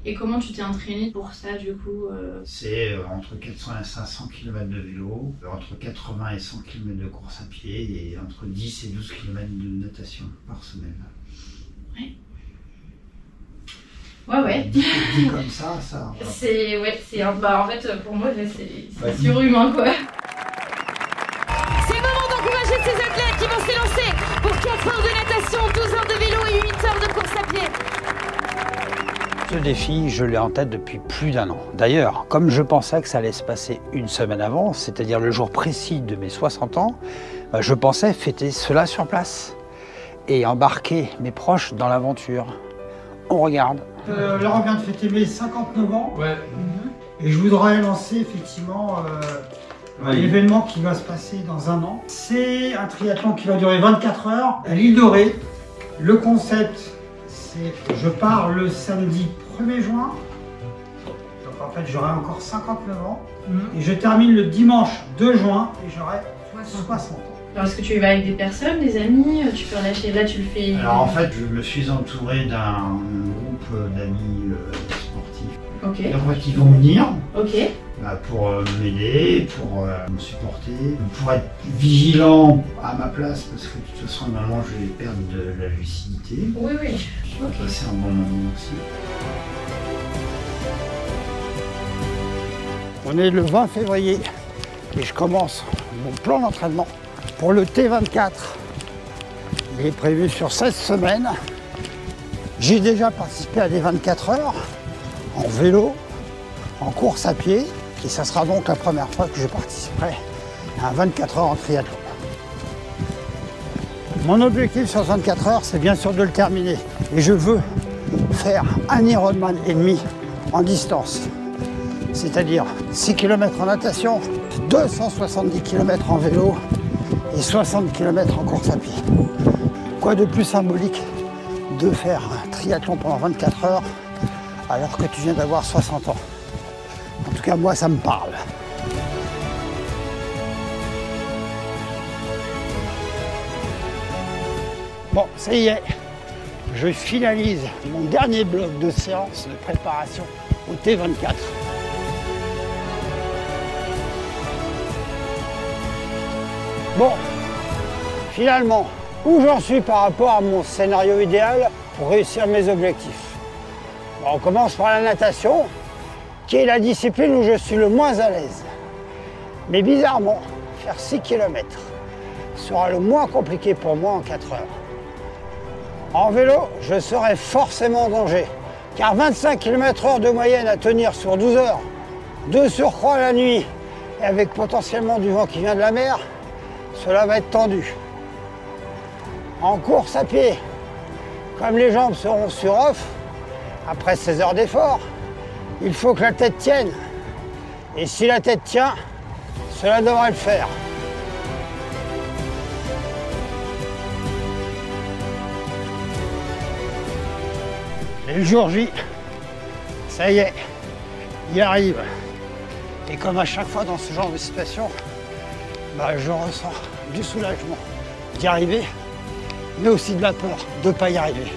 Et comment tu t'es entraîné pour ça du coup C'est entre 400 et 500 km de vélo, entre 80 et 100 km de course à pied et entre 10 et 12 km de natation par semaine. Ouais. Ouais. Dit comme ça. C'est en fait pour moi c'est surhumain quoi. C'est le moment d'encourager ces athlètes qui vont s'élancer pour 4 heures de natation, 12 heures de vélo et 8 heures de course à pied. Ce défi, je l'ai en tête depuis plus d'1 an. D'ailleurs, comme je pensais que ça allait se passer une semaine avant, c'est-à-dire le jour précis de mes 60 ans, je pensais fêter cela sur place et embarquer mes proches dans l'aventure. On regarde. Là, on vient de fêter mes 59 ans. Ouais. Et je voudrais lancer effectivement l'événement qui va se passer dans 1 an. C'est un triathlon qui va durer 24 heures à l'île Dorée. Le concept, c'est je pars le samedi 1er juin. Donc en fait, j'aurai encore 59 ans. Et je termine le dimanche 2 juin et j'aurai 60 ans. Alors est-ce que tu y vas avec des personnes, des amis, tu peux relâcher, là tu le fais... Alors en fait, je me suis entouré d'un groupe d'amis sportifs. Ok. Et en fait, ils vont venir Ok. pour m'aider, pour me supporter, pour être vigilant à ma place parce que de toute façon, normalement, je vais perdre de la lucidité. Oui. Ok. C'est un bon moment aussi. On est le 20 février et je commence mon plan d'entraînement pour le T24. Il est prévu sur 16 semaines. J'ai déjà participé à des 24 heures en vélo, en course à pied et ça sera donc la première fois que je participerai à un 24 heures en triathlon. Mon objectif sur 24 heures, c'est bien sûr de le terminer et je veux faire un Ironman et demi en distance. C'est-à-dire 6 km en natation, 270 km en vélo et 60 km en course à pied. Quoi de plus symbolique de faire un triathlon pendant 24 heures alors que tu viens d'avoir 60 ans. En tout cas, moi, ça me parle. Bon, ça y est, je finalise mon dernier bloc de séance de préparation au T24. Bon, finalement, où j'en suis par rapport à mon scénario idéal pour réussir mes objectifs? Bon, on commence par la natation, qui est la discipline où je suis le moins à l'aise. Mais bizarrement, faire 6 km sera le moins compliqué pour moi en 4 heures. En vélo, je serai forcément en danger, car 25 km/h de moyenne à tenir sur 12 heures, de surcroît la nuit, et avec potentiellement du vent qui vient de la mer, cela va être tendu. En course à pied, comme les jambes seront sur off, après 16 heures d'effort, il faut que la tête tienne. Et si la tête tient, cela devrait le faire. Et le jour J, ça y est, il arrive. Et comme à chaque fois dans ce genre de situation, je ressens du soulagement d'y arriver, mais aussi de la peur de ne pas y arriver.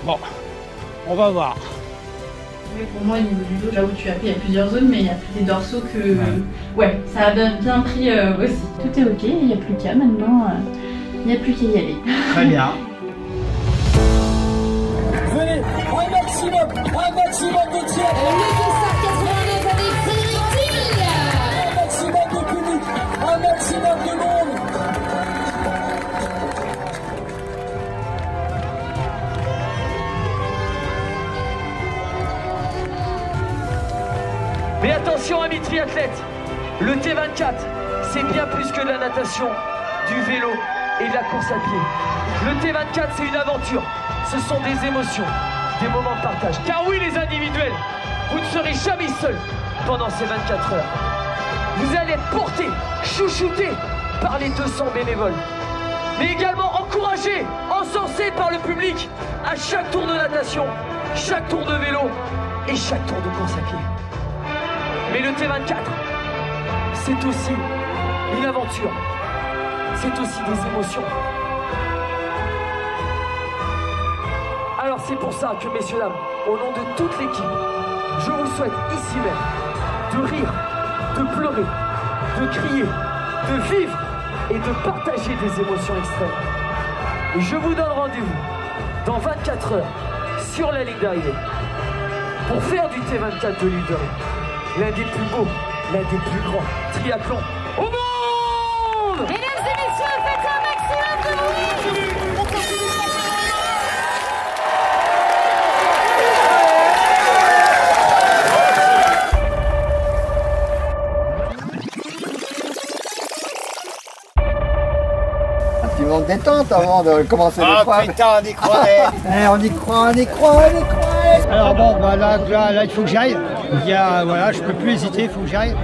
Bon, on va voir. Oui, pour moi, au niveau du dos, j'avoue, tu as appris à plusieurs zones, mais il y a plus des dorsaux que... Ouais, ça a bien pris aussi. Tout est ok, il n'y a plus qu'à maintenant, il n'y a plus qu'à y aller. Très bien. Venez, un maximum de tir. Le Dossard 89 avec Frédéric Thiel. Un maximum de public, un maximum de monde. Mais attention amis triathlètes, le T24, c'est bien plus que de la natation, du vélo et de la course à pied. Le T24, c'est une aventure, ce sont des émotions, des moments de partage. Car oui les individuels, vous ne serez jamais seuls pendant ces 24 heures. Vous allez être portés, chouchoutés par les 200 bénévoles. Mais également encouragés, encensés par le public à chaque tour de natation, chaque tour de vélo et chaque tour de course à pied. Mais le T24, c'est aussi une aventure, c'est aussi des émotions. Alors c'est pour ça que, messieurs, dames, au nom de toute l'équipe, je vous souhaite ici même de rire, de pleurer, de crier, de vivre et de partager des émotions extrêmes. Et je vous donne rendez-vous dans 24 heures sur la ligne d'arrivée pour faire du T24 de l'île de Ré l'un des plus beaux, l'un des plus grands triathlons au monde. Mesdames et messieurs, faites un maximum de bruit. Un petit moment de détente avant de commencer l'épreuve. Putain, on y croyait. On y croit. Alors bon, bah là, il faut que j'aille. Voilà, je peux plus hésiter, il faut que j'aille.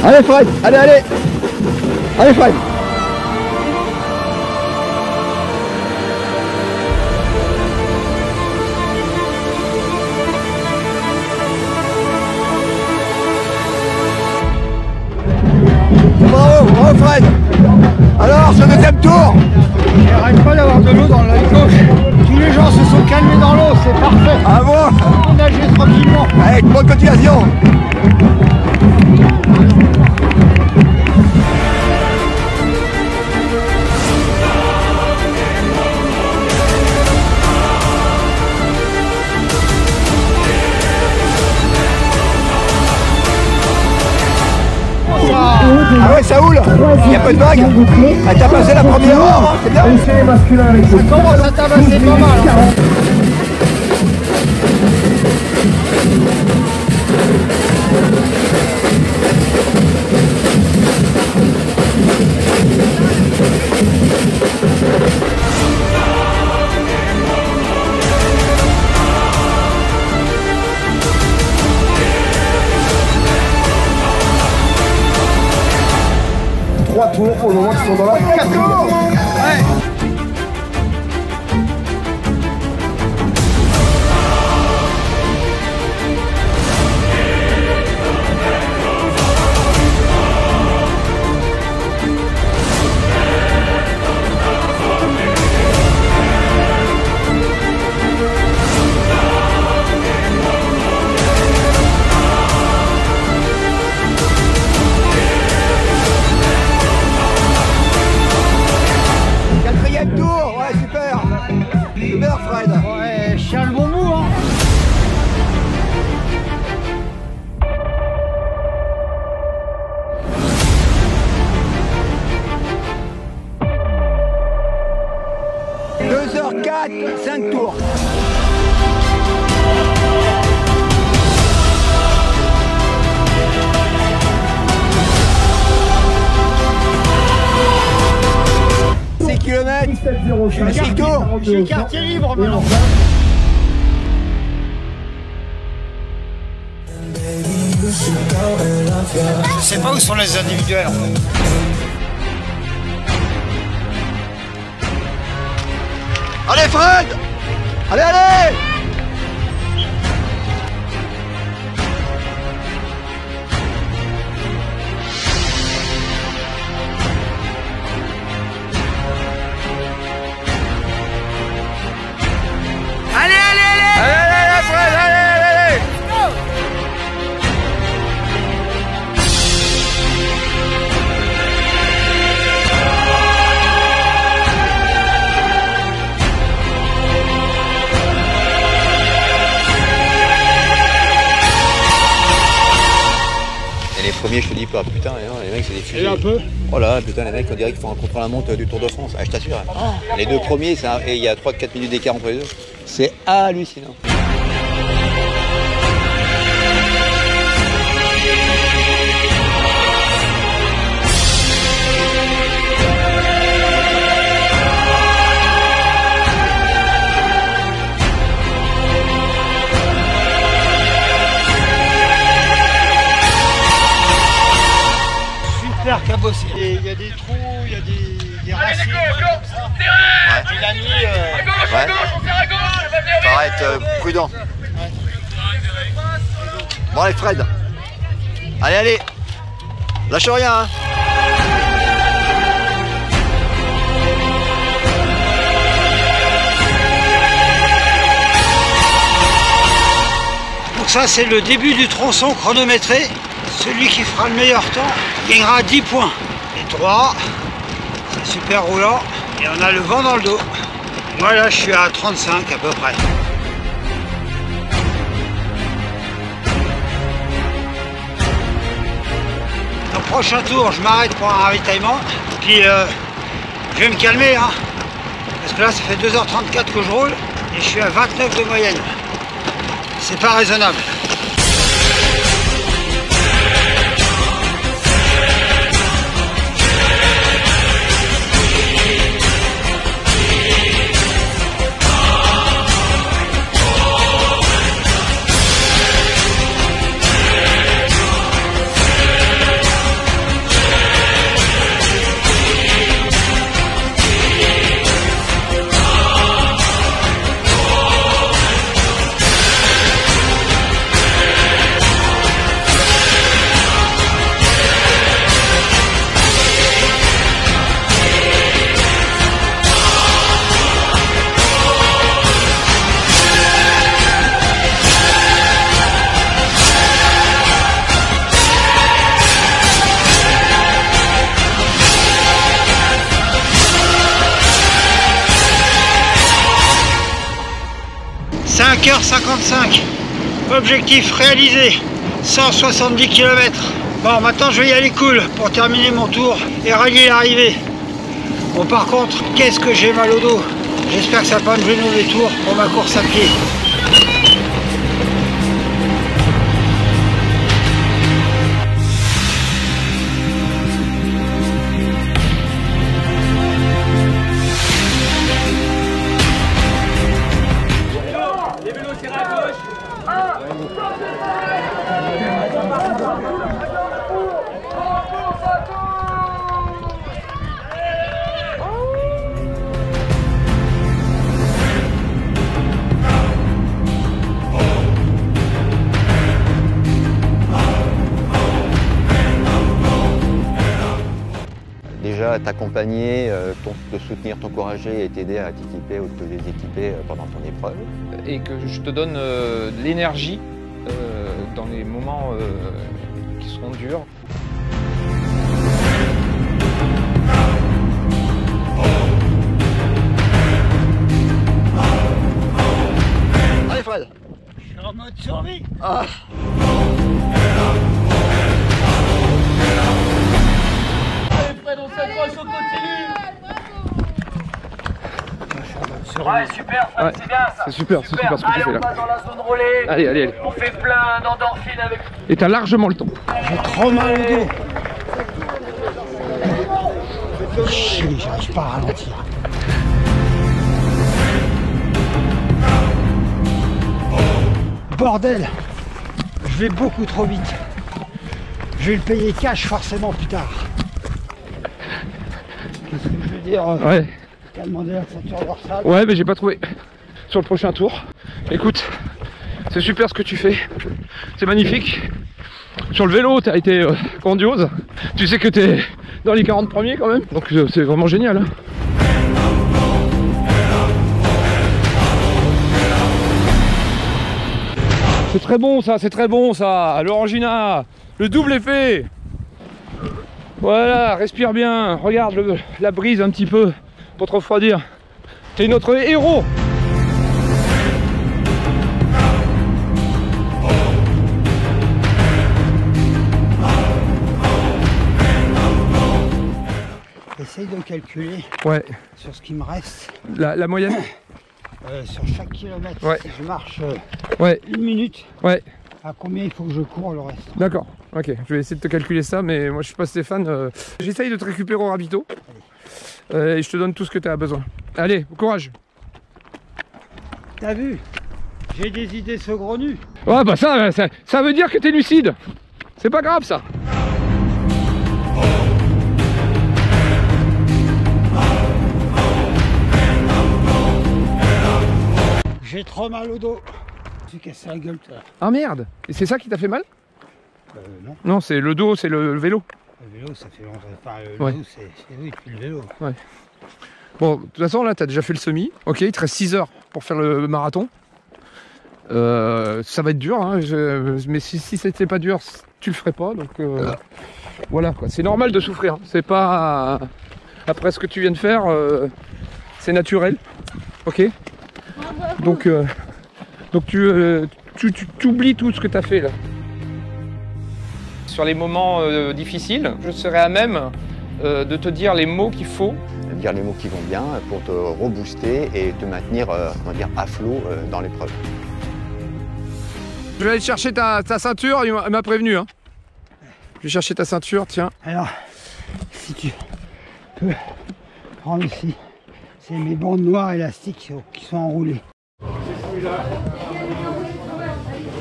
Allez Fred, allez Fred. Bravo Fred. Alors ce deuxième tour. J'arrête pas d'avoir de l'eau dans l'œil gauche. Tous les gens se sont calmés dans l'eau, c'est parfait. Ah bon? On nageait tranquillement. Avec bonne continuation. Ah ouais, Saoul, il n'y a pas de vague. Elle t'a passé la première heure, c'est bien. Ça commence à tabasser pas mal. Trois tours pour le moment qui sont dans la 4 tours. Ouais. Fred. Ouais, je tiens le bon bout, hein. « 2h04, 5 tours. Je suis quartier libre maintenant. Je sais pas où sont les individuels en fait. Allez Fred! Allez! toi, putain, non, les mecs c'est des fusils. Et un peu. Oh là, putain, les mecs on dirait qu'ils font un contre-la-montre du Tour de France, ah, je t'assure. Les deux premiers, et il y a 3-4 minutes d'écart entre les deux. C'est hallucinant. Cabossé. Il y a des trous, il y a des racines comme ça. Ouais. Et la nuit, ouais. Faut être prudent. Ouais. Bon allez Fred. Allez, allez. Lâche rien. Hein. Donc ça c'est le début du tronçon chronométré. Celui qui fera le meilleur temps gagnera 10 points. Et 3, c'est super roulant. Et on a le vent dans le dos. Moi là je suis à 35 à peu près. Au prochain tour, je m'arrête pour un ravitaillement. Puis je vais me calmer. Hein, parce que là ça fait 2h34 que je roule. Et je suis à 29 de moyenne. C'est pas raisonnable. – 5h55, objectif réalisé, 170 km. Bon, maintenant je vais y aller cool pour terminer mon tour et rallier l'arrivée. Bon, par contre, qu'est-ce que j'ai mal au dos. J'espère que ça va pas me gêner les tours pour ma course à pied. Déjà t'accompagner, te soutenir, t'encourager et t'aider à t'équiper ou te déséquiper pendant ton épreuve. Et que je te donne de l'énergie dans les moments qui seront durs. Allez Fred. Je suis en mode survie. Ah. On s'accroche, on continue. Ouais, super, Fred, ouais, c'est bien ça. C'est super ce que tu fais allez, là. on passe dans la zone relais. Allez. On fait plein d'endorphines avec. Et t'as largement le temps. J'ai trop mal au dos. Chier, j'arrive pas à ralentir. Bordel, je vais beaucoup trop vite. Je vais le payer cash forcément plus tard. Qu'est-ce que je veux dire? Ouais. T'as demandé la ceinture dorsale. Ouais, mais j'ai pas trouvé sur le prochain tour. Écoute, c'est super ce que tu fais. C'est magnifique. Sur le vélo, t'as été grandiose. Tu sais que t'es dans les 40 premiers quand même. Donc c'est vraiment génial. Hein. C'est très bon ça, c'est très bon ça. L'Orangina, le double effet. Voilà, respire bien. Regarde la brise un petit peu pour te refroidir. T'es notre héros. j'essaye de calculer Ouais. sur ce qui me reste. La moyenne? Sur chaque kilomètre, Ouais. si je marche Ouais. 1 minute, Ouais. à combien il faut que je cours le reste? D'accord. Ok, je vais essayer de te calculer ça, mais moi je suis pas Stéphane. J'essaye de te récupérer au ravito. Et je te donne tout ce que tu as besoin. Allez, courage. T'as vu? J'ai des idées saugrenues. Ouais, bah ça veut dire que t'es lucide. C'est pas grave ça. J'ai trop mal au dos. Je me suis cassé la gueule tout à l'heure. Ah merde. Et c'est ça qui t'a fait mal? Non. Non, c'est le dos, c'est le vélo. Le vélo, ça fait longtemps. Enfin, le Ouais. vélo, c'est oui, depuis le vélo. Ouais. Bon, de toute façon, là, t'as déjà fait le semi. Ok, il te reste 6 heures pour faire le marathon. Ça va être dur, hein, mais si c'était pas dur, tu le ferais pas. Donc voilà, quoi. C'est normal de souffrir. C'est pas après ce que tu viens de faire, c'est naturel. Ok. Donc tu oublies tout ce que tu as fait là. Sur les moments difficiles, je serai à même de te dire les mots qu'il faut. Dire les mots qui vont bien pour te rebooster et te maintenir on va dire, à flot dans l'épreuve. Je vais aller chercher ta ceinture, il m'a prévenu. Hein. Je vais chercher ta ceinture, tiens. Alors, si tu peux prendre ici, c'est mes bandes noires élastiques qui sont enroulées.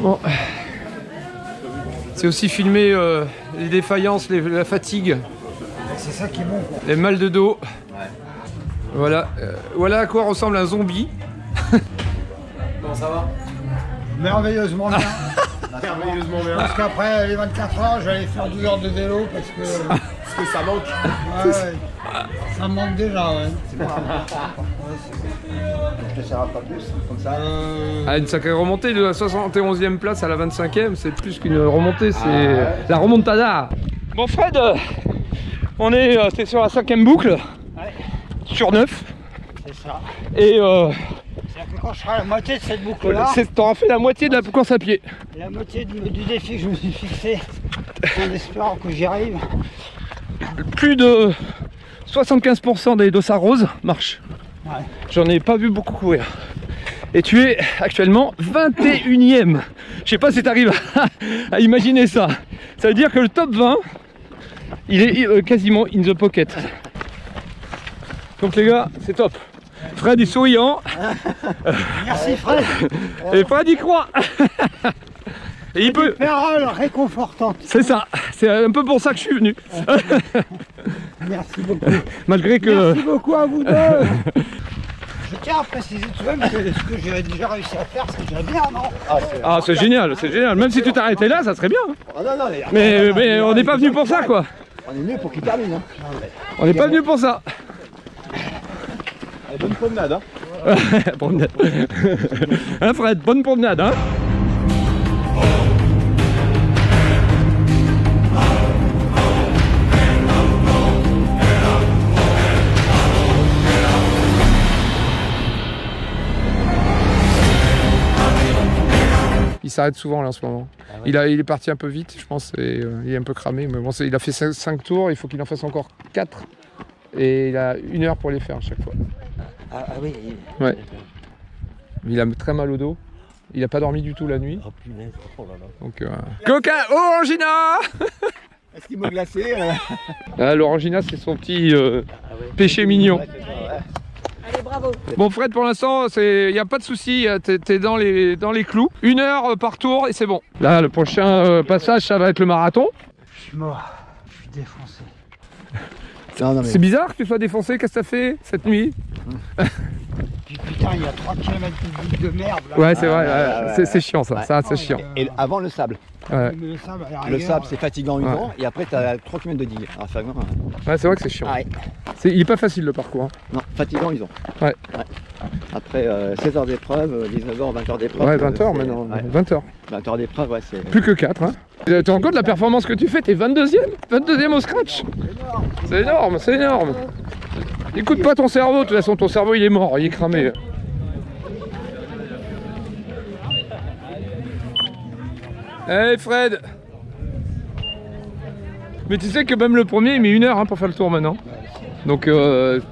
Bon. C'est aussi filmer les défaillances, la fatigue, C'est ça qui est bon, quoi. les mal de dos. Voilà, voilà à quoi ressemble un zombie. Comment ça va? Merveilleusement bien. Merveilleusement bien. Parce qu'après les 24 heures, j'allais faire 12 heures de vélo parce que... Parce que ça manque. Ouais, ça me manque déjà, ouais. C'est bon. Je te sers pas plus, comme ça. Ah, une sacrée remontée de la 71e place à la 25e, c'est plus qu'une remontée, c'est la remontada. Bon Fred, on est t'es sur la 5e boucle, sur 9. C'est ça. Et C'est-à-dire que quand je serai à la moitié de cette boucle-là, t'auras fait la moitié de la course à pied. la moitié du défi que je me suis fixé, en espérant que j'y arrive. Plus de 75% des dossards roses marchent. Ouais. J'en ai pas vu beaucoup courir. Et tu es actuellement 21e. Je sais pas si tu arrives à imaginer ça. Ça veut dire que le top 20, il est quasiment in the pocket. Donc les gars, c'est top. Fred est souriant. Merci Fred. Et Fred y croit. Et il peut. Parole réconfortante. C'est ça. C'est un peu pour ça que je suis venu. Merci beaucoup. Malgré que. Merci beaucoup à vous deux. Je tiens à préciser tout de même que ce que j'ai déjà réussi à faire, c'est déjà bien, non? Ah, c'est génial, c'est génial. Même si tu t'arrêtais là, ça serait bien. Ah non, non, Mais on n'est pas venu pour ça, quoi. on est venu pour qu'il termine. Hein. On n'est pas venu pour ça. Allez, bonne promenade. Hein. Promenade. Hein Fred, bonne promenade, hein. Il s'arrête souvent là en ce moment. Ah ouais. Il est parti un peu vite, je pense, et il est un peu cramé. Mais bon, il a fait 5 tours, il faut qu'il en fasse encore 4. Et il a 1 heure pour les faire à chaque fois. Ah oui. Ouais. Il a très mal au dos. Il n'a pas dormi du tout la nuit. Oh punaise, oh là là. Donc, Coca, Orangina. Est-ce qu'il m'a glacé L'Orangina, c'est son petit péché mignon. Allez, bravo. Bon Fred, pour l'instant, il n'y a pas de souci, t'es dans les clous. 1 heure par tour et c'est bon. Là, le prochain passage, ça va être le marathon. Je suis mort. Je suis défoncé. Non, mais... C'est bizarre que tu sois défoncé, qu'est-ce que t'as fait cette nuit? Puis putain, il y a 3 km de merde là. Ouais, c'est vrai, c'est chiant ça, c'est chiant. Et avant le sable. Ouais, Mais le sable, à la Le rigueur, sable c'est fatigant humant et après t'as 3 km de digue. Alors, ça, ouais c'est vrai que c'est chiant. ah, ouais. Il est pas facile le parcours. Hein. Non, fatigant ils ont. Ouais. Après 16 heures d'épreuve, 19h, 20 heures d'épreuve. Ouais, 20 heures maintenant, Ouais. 20 heures. 20 heures d'épreuve, ouais, c'est... Plus que 4. Hein. Tu te rends compte de la performance que tu fais? T'es 22e? 22e au scratch. C'est énorme, c'est énorme. Écoute pas ton cerveau, de toute façon ton cerveau il est mort, il est cramé. Hey Fred! Mais tu sais que même le premier il met 1 heure hein, pour faire le tour maintenant. Donc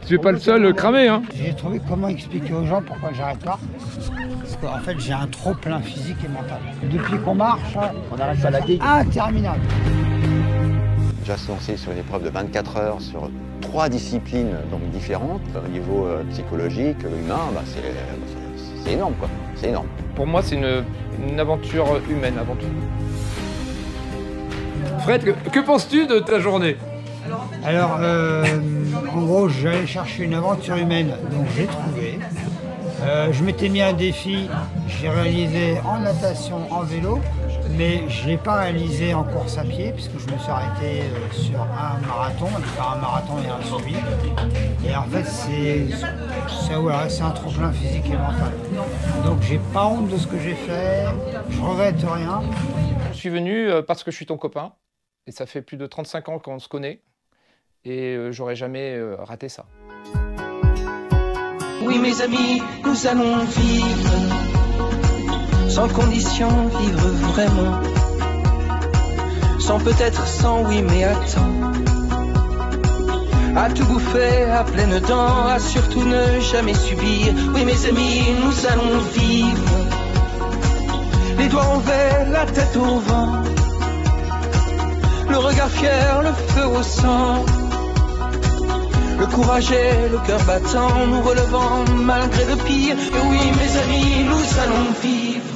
tu es pas le seul cramé, hein. J'ai trouvé comment expliquer aux gens pourquoi j'arrête pas. Parce qu'en fait j'ai un trop plein physique et mental. Depuis qu'on marche, On arrête pas la gig. interminable. Déjà se lancer sur une épreuve de 24 heures sur 3 disciplines donc différentes, au niveau psychologique, humain, bah, c'est énorme quoi, c'est énorme. Pour moi, c'est une aventure humaine avant tout. Fred, que penses-tu de ta journée? Alors, en gros, j'allais chercher une aventure humaine, donc j'ai trouvé. Je m'étais mis un défi, j'ai réalisé en natation, en vélo, mais je ne l'ai pas réalisé en course à pied, puisque je me suis arrêté sur un marathon, faire un marathon et un suivi. Et en fait, c'est un trop-plein physique et mental. Donc, j'ai pas honte de ce que j'ai fait, je regrette rien. Je suis venu parce que je suis ton copain, et ça fait plus de 35 ans qu'on se connaît, et j'aurais jamais raté ça. Oui mes amis, nous allons vivre, sans condition, vivre vraiment. Sans peut-être, sans oui mais attends. À tout bouffer, à pleines dents, à surtout ne jamais subir. Oui mes amis, nous allons vivre, les doigts en verre, la tête au vent, le regard fier, le feu au sang. Le courage et le cœur battant, nous relevant malgré le pire. Et oui mes amis, nous allons vivre,